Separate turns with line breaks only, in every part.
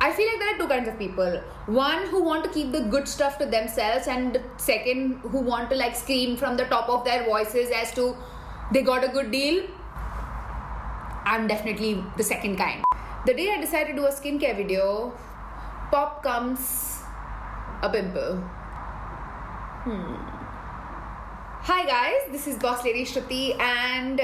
I feel like there are two kinds of people. One who want to keep the good stuff to themselves, and second who want to like scream from the top of their voices as to they got a good deal. I'm definitely the second kind. The day I decided to do a skincare video, pop comes a pimple. Hi guys, this is Bosslady Shruti, and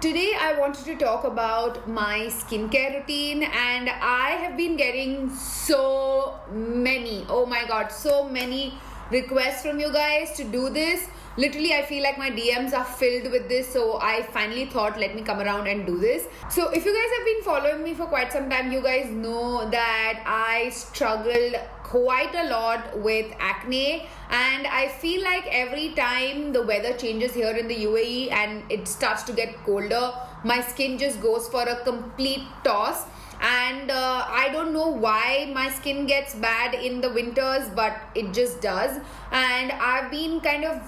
today I wanted to talk about my skincare routine, and I have been getting so many, oh my god, so many requests from you guys to do this. Literally, I feel like my DMs are filled with this, so I finally thought, let me come around and do this. So if you guys have been following me for quite some time, you guys know that I struggled quite a lot with acne, and I feel like every time the weather changes here in the UAE and it starts to get colder, my skin just goes for a complete toss. And I don't know why my skin gets bad in the winters, but it just does. And I've been kind of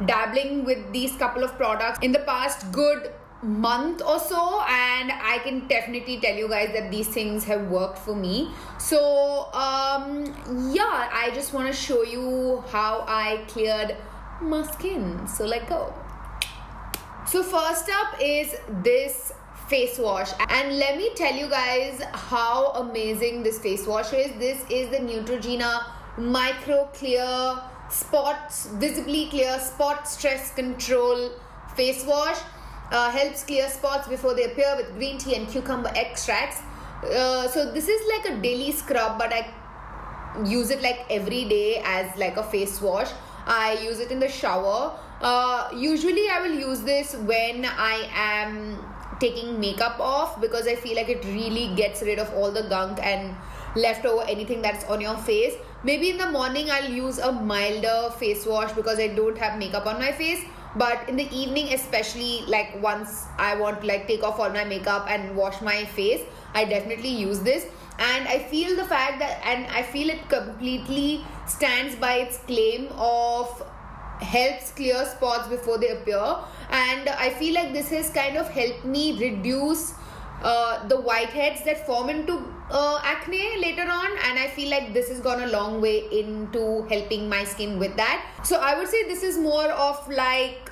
dabbling with these couple of products in the past good month or so, and I can definitely tell you guys that these things have worked for me. So yeah, I just want to show you how I cleared my skin. So let's go. So first up is this face wash, and let me tell you guys how amazing this face wash is. This is the Neutrogena Micro Clear Spots, Visibly Clear Spot Stress Control Face Wash. Helps clear spots before they appear with green tea and cucumber extracts. So this is like a daily scrub, but I use it like every day as like a face wash. I use it in the shower. Usually I will use this when I am taking makeup off, because I feel like it really gets rid of all the gunk and leftover anything that's on your face. Maybe in the morning I'll use a milder face wash because I don't have makeup on my face, but in the evening, especially like once I want to like take off all my makeup and wash my face, I definitely use this. And I feel the fact that, and I feel it completely stands by its claim of helps clear spots before they appear, and I feel like this has kind of helped me reduce the whiteheads that form into acne later on, and I feel like this has gone a long way into helping my skin with that. So I would say this is more of like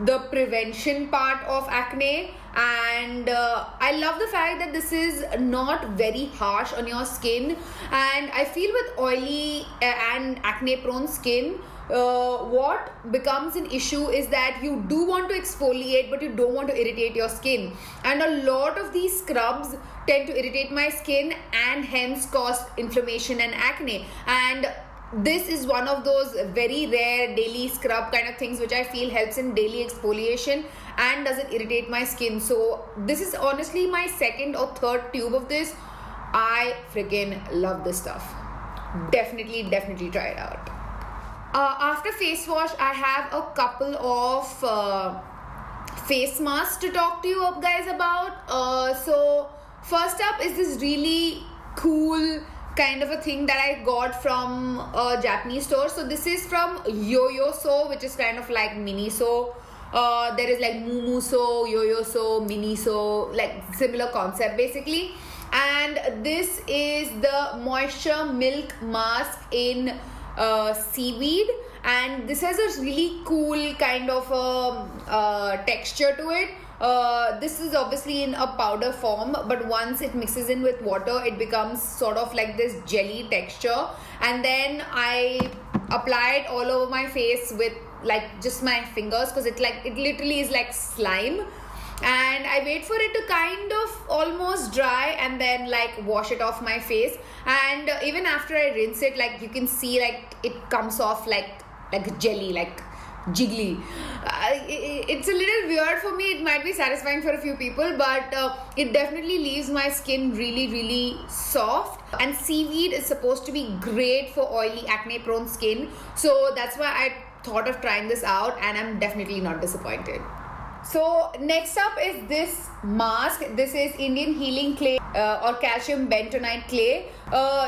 the prevention part of acne, and I love the fact that this is not very harsh on your skin. And I feel with oily and acne prone skin, what becomes an issue is that you do want to exfoliate, but you don't want to irritate your skin, and a lot of these scrubs tend to irritate my skin and hence cause inflammation and acne. And this is one of those very rare daily scrub kind of things which I feel helps in daily exfoliation and doesn't irritate my skin. So this is honestly my second or third tube of this. I freaking love this stuff. Definitely try it out. After face wash, I have a couple of face masks to talk to you guys about. So first up is this really cool kind of a thing that I got from a Japanese store. So this is from Yo-Yo So, which is kind of like Miniso. There is like Mumu So, Yo-Yo So, Miniso, like similar concept basically. And this is the Moisture Milk Mask in seaweed, and this has a really cool kind of texture to it. This is obviously in a powder form, but once it mixes in with water, it becomes sort of like this jelly texture, and then I apply it all over my face with like just my fingers, because it literally is like slime. And I wait for it to kind of almost dry and then like wash it off my face. And even after I rinse it, like you can see like it comes off like jelly, like jiggly. It's a little weird for me. It might be satisfying for a few people, but it definitely leaves my skin really soft. And seaweed is supposed to be great for oily acne prone skin, so that's why I thought of trying this out, and I'm definitely not disappointed. So next up is this mask. This is Indian Healing Clay or Calcium Bentonite Clay.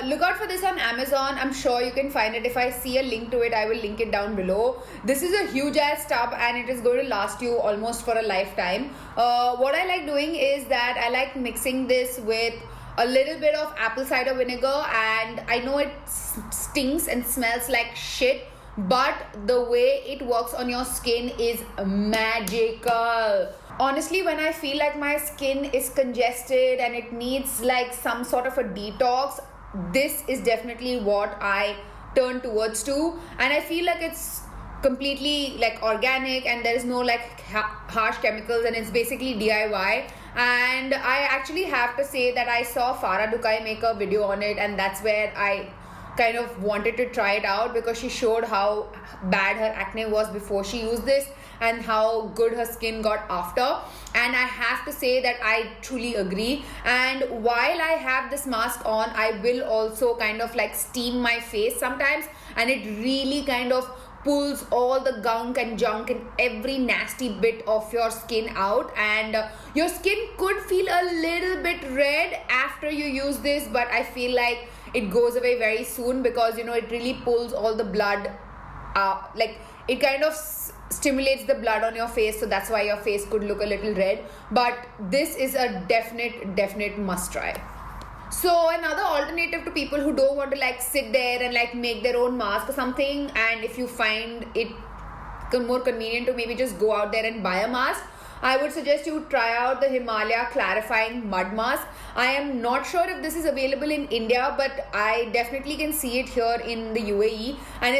Look out for this on Amazon. I'm sure you can find it. If I see a link to it, I will link it down below. This is a huge ass tub and it is going to last you almost for a lifetime. What I like doing is that I like mixing this with a little bit of apple cider vinegar, and I know it stinks and smells like shit, but the way it works on your skin is magical. Honestly, when I feel like my skin is congested and it needs like some sort of a detox, this is definitely what I turn towards to. And I feel like it's completely like organic and there is no like harsh chemicals, and it's basically DIY. And I actually have to say that I saw Farah Dukai make a video on it, and that's where I kind of wanted to try it out, because she showed how bad her acne was before she used this and how good her skin got after. And I have to say that I truly agree. And while I have this mask on, I will also kind of like steam my face sometimes, and it really kind of pulls all the gunk and junk and every nasty bit of your skin out. And your skin could feel a little bit red after you use this, but I feel like it goes away very soon, because you know it really pulls all the blood like it kind of stimulates the blood on your face, so that's why your face could look a little red. But this is a definite must try. So another alternative to people who don't want to like sit there and like make their own mask or something, and if you find it more convenient to maybe just go out there and buy a mask, I would suggest you try out the Himalaya Clarifying Mud Mask. I am not sure if this is available in India, but I definitely can see it here in the UAE, and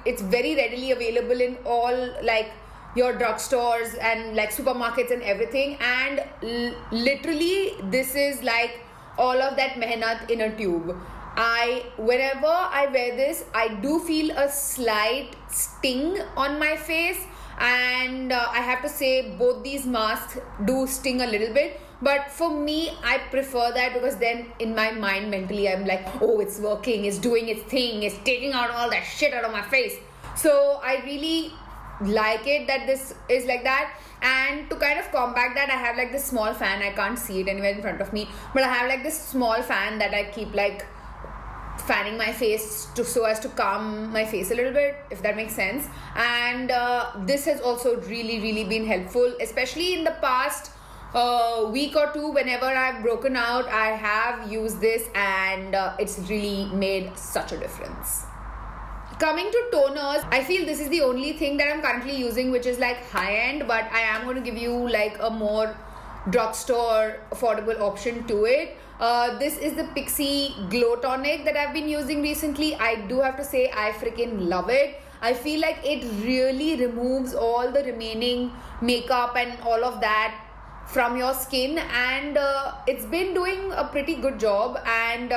it's very readily available in all like your drugstores and like supermarkets and everything. And literally this is like all of that mehnat in a tube. Whenever I wear this, I do feel a slight sting on my face, and I have to say both these masks do sting a little bit, but for me I prefer that, because then in my mind mentally I'm like, oh, it's working, it's doing its thing, it's taking out all that shit out of my face. So I really like it that this is like that. And to kind of combat that, I have like this small fan. I can't see it anywhere in front of me, but I have like this small fan that I keep like fanning my face so as to calm my face a little bit, if that makes sense. And this has also really been helpful, especially in the past week or two. Whenever I've broken out, I have used this, and it's really made such a difference. Coming to toners, I feel this is the only thing that I'm currently using which is like high-end, but I am going to give you like a more drugstore affordable option to it. This is the Pixie Glow Tonic that I've been using recently. I do have to say I freaking love it. I feel like it really removes all the remaining makeup and all of that from your skin, and it's been doing a pretty good job. And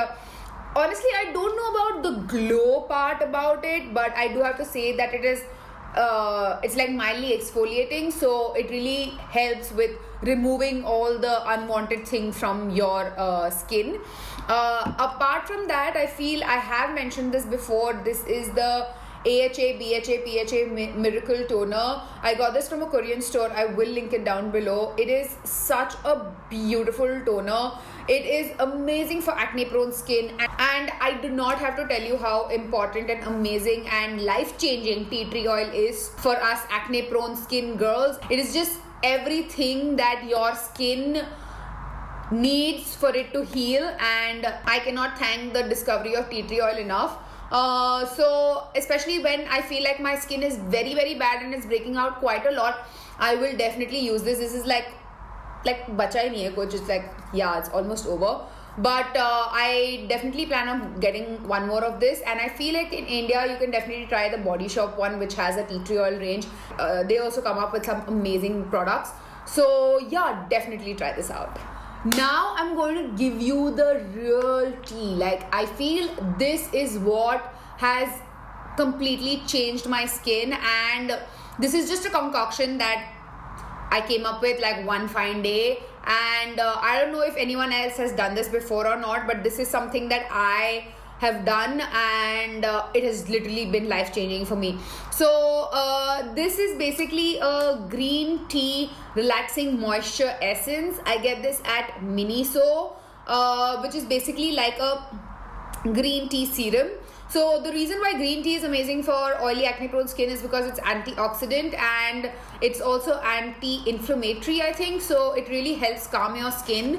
honestly, I don't know about the glow part about it, but I do have to say that it is it's like mildly exfoliating, so it really helps with removing all the unwanted things from your skin. Apart from that, I feel I have mentioned this before. This is the AHA BHA PHA Miracle Toner. I got this from a Korean store. I will link it down below. It is such a beautiful toner. It is amazing for acne prone skin, and I do not have to tell you how important and amazing and life changing tea tree oil is for us acne prone skin girls. It is just everything that your skin needs for it to heal, and I cannot thank the discovery of tea tree oil enough. So especially when I feel like my skin is very bad and it's breaking out quite a lot, I will definitely use this. This is like bacha hi nahi hai kuch. It's like, yeah, it's almost over, but I definitely plan on getting one more of this. And I feel like in India you can definitely try the Body Shop one, which has a tea tree oil range. They also come up with some amazing products, so yeah, definitely try this out. Now I'm going to give you the real tea. Like, I feel this is what has completely changed my skin, and this is just a concoction that I came up with like one fine day, and I don't know if anyone else has done this before or not, but this is something that I have done, and it has literally been life-changing for me. So this is basically a green tea relaxing moisture essence. I get this at Miniso, which is basically like a green tea serum. So the reason why green tea is amazing for oily acne prone skin is because it's antioxidant and it's also anti-inflammatory, I think. So it really helps calm your skin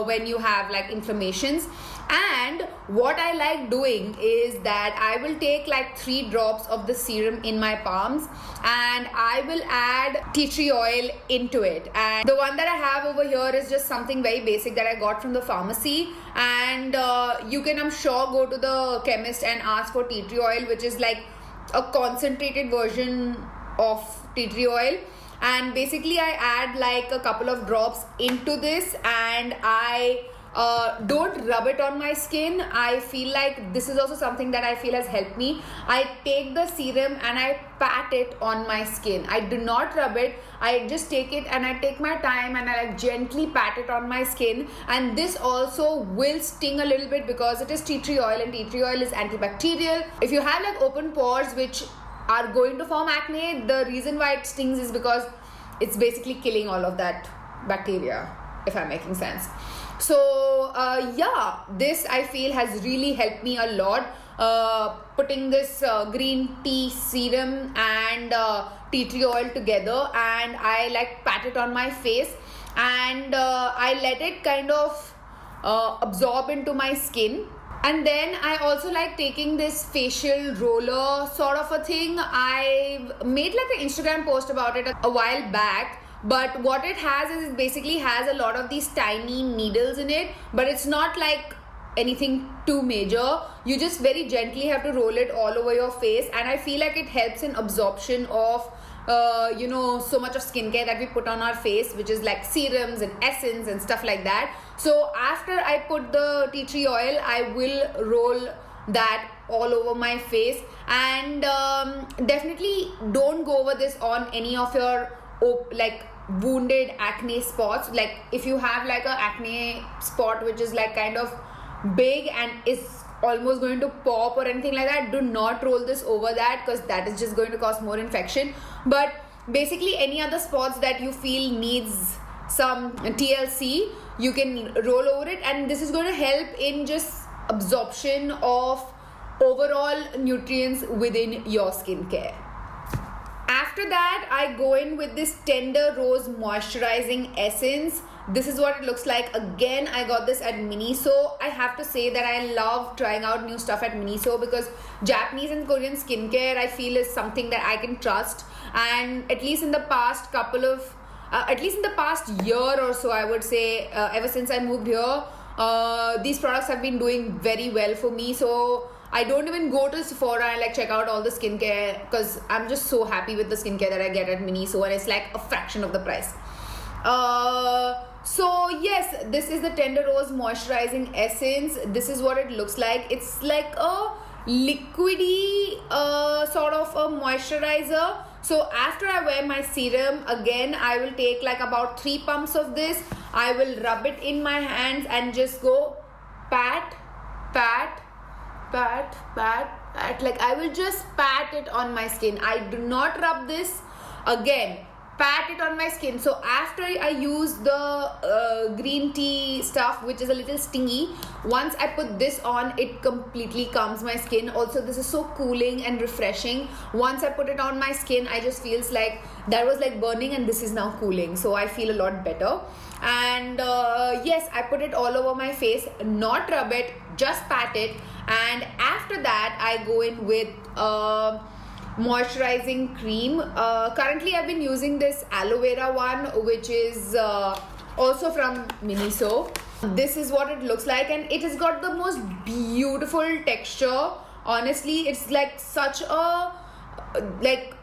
when you have like inflammations. And what I like doing is that I will take like 3 drops of the serum in my palms and I will add tea tree oil into it. And the one that I have over here is just something very basic that I got from the pharmacy. And you can, I'm sure, go to the chemist and ask for tea tree oil, which is like a concentrated version of tea tree oil. And basically I add like a couple of drops into this and I don't rub it on my skin. I feel like this is also something that I feel has helped me. I take the serum and I pat it on my skin. I do not rub it. I just take it and I take my time and I like gently pat it on my skin. And this also will sting a little bit because it is tea tree oil and tea tree oil is antibacterial. If you have like open pores which are going to form acne, the reason why it stings is because it's basically killing all of that bacteria, if I'm making sense. So yeah, this I feel has really helped me a lot. Putting this green tea serum and tea tree oil together, and I like pat it on my face and I let it kind of absorb into my skin. And then I also like taking this facial roller sort of a thing. I made like an Instagram post about it a while back. But what it has is it basically has a lot of these tiny needles in it, but it's not like anything too major. You just very gently have to roll it all over your face, and I feel like it helps in absorption of so much of skincare that we put on our face, which is like serums and essence and stuff like that. So after I put the tea tree oil, I will roll that all over my face, and definitely don't go over this on any of your like wounded acne spots. Like if you have like a acne spot which is like kind of big and is almost going to pop or anything like that, do not roll this over that because that is just going to cause more infection. But basically any other spots that you feel needs some TLC, you can roll over it, and this is going to help in just absorption of overall nutrients within your skincare. After that, I go in with this Tender Rose Moisturizing Essence. This is what it looks like. Again, I got this at Miniso. I have to say that I love trying out new stuff at Miniso because Japanese and Korean skincare I feel is something that I can trust. And at least in the past year or so, I would say, ever since I moved here, these products have been doing very well for me. So I don't even go to Sephora and like check out all the skincare because I'm just so happy with the skincare that I get at Miniso, and it's like a fraction of the price. So yes, this is the Tender Rose Moisturizing Essence. This is what it looks like. It's like a liquidy sort of a moisturizer. So after I wear my serum, again I will take like about 3 pumps of this. I will rub it in my hands and just go pat, pat, pat, pat, pat. Like I will just pat it on my skin. I do not rub this. Again, pat it on my skin. So after I use the green tea stuff, which is a little stingy, once I put this on, it completely calms my skin. Also, this is so cooling and refreshing. Once I put it on my skin, I just feels like that was like burning and this is now cooling. So I feel a lot better. And yes, I put it all over my face, not rub it, just pat it. And after that, I go in with moisturizing cream. Currently I've been using this aloe vera one, which is also from Miniso. This is what it looks like, and it has got the most beautiful texture. Honestly, it's like such a like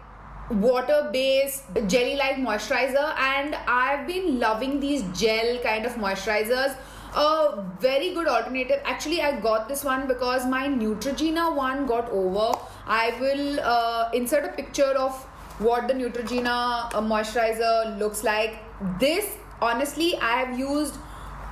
water-based jelly-like moisturizer, and I've been loving these gel kind of moisturizers. A very good alternative. Actually, I got this one because my Neutrogena one got over. I will insert a picture of what the Neutrogena moisturizer looks like. This, honestly, I have used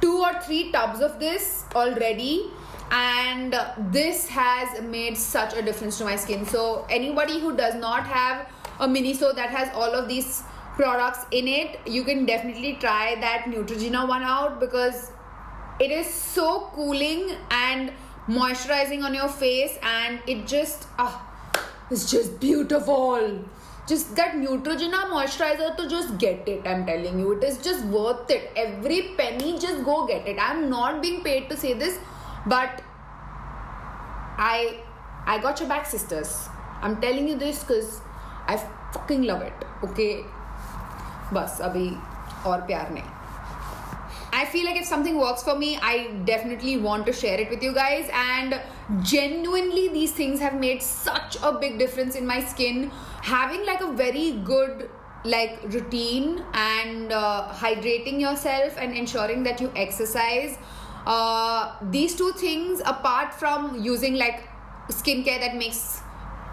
2 or 3 tubs of this already, and this has made such a difference to my skin. So anybody who does not have a Miniso that has all of these products in it, you can definitely try that Neutrogena one out because it is so cooling and moisturizing on your face, and it just it's just beautiful. Just that Neutrogena moisturizer, to just get it. I'm telling you, it is just worth it. Every penny, just go get it. I'm not being paid to say this, but I got your back, sisters. I'm telling you this because I fucking love it. Okay, bas abhi aur pyar nahi. I feel like if something works for me, I definitely want to share it with you guys, and genuinely these things have made such a big difference in my skin. Having like a very good like routine and hydrating yourself and ensuring that you exercise, these two things, apart from using like skincare that makes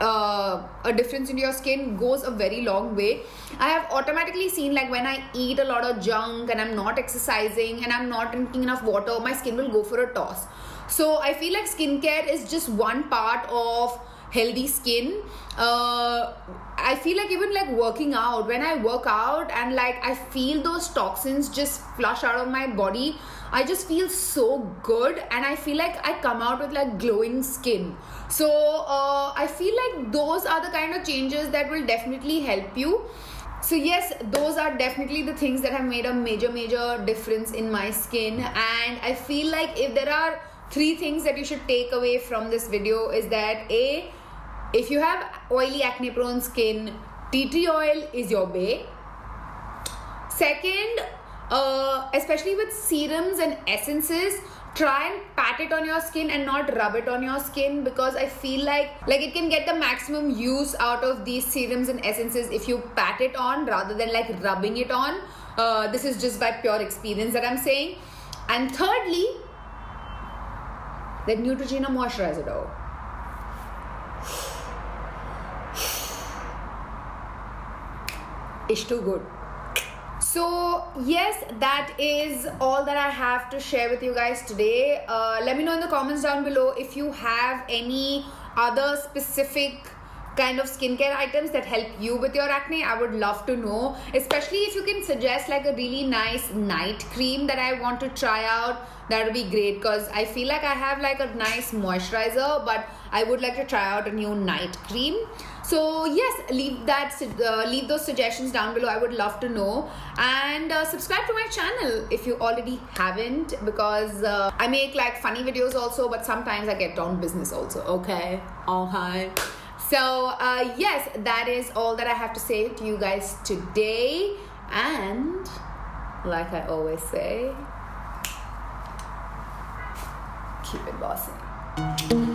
a difference in your skin, goes a very long way. I have automatically seen, like, when I eat a lot of junk and I'm not exercising and I'm not drinking enough water, my skin will go for a toss. So I feel like skincare is just one part of healthy skin. I feel like even like working out, when I work out and like I feel those toxins just flush out of my body, I just feel so good, and I feel like I come out with like glowing skin. So I feel like those are the kind of changes that will definitely help you. So yes, those are definitely the things that have made a major difference in my skin. And I feel like if there are 3 things that you should take away from this video, is that A, if you have oily acne prone skin, tea tree oil is your bae. Second, especially with serums and essences, try and pat it on your skin and not rub it on your skin, because I feel like it can get the maximum use out of these serums and essences if you pat it on rather than like rubbing it on. This is just by pure experience that I'm saying. And thirdly, that Neutrogena moisturizer though. It's too good. So yes, that is all that I have to share with you guys today. Let me know in the comments down below if you have any other specific kind of skincare items that help you with your acne. I would love to know, especially if you can suggest like a really nice night cream that I want to try out. That would be great, because I feel like I have like a nice moisturizer, but I would like to try out a new night cream. So yes, leave those suggestions down below. I would love to know. And subscribe to my channel if you already haven't, because I make like funny videos also, but sometimes I get down business also. Okay, all hi. So yes, that is all that I have to say to you guys today. And like I always say, keep it bossy.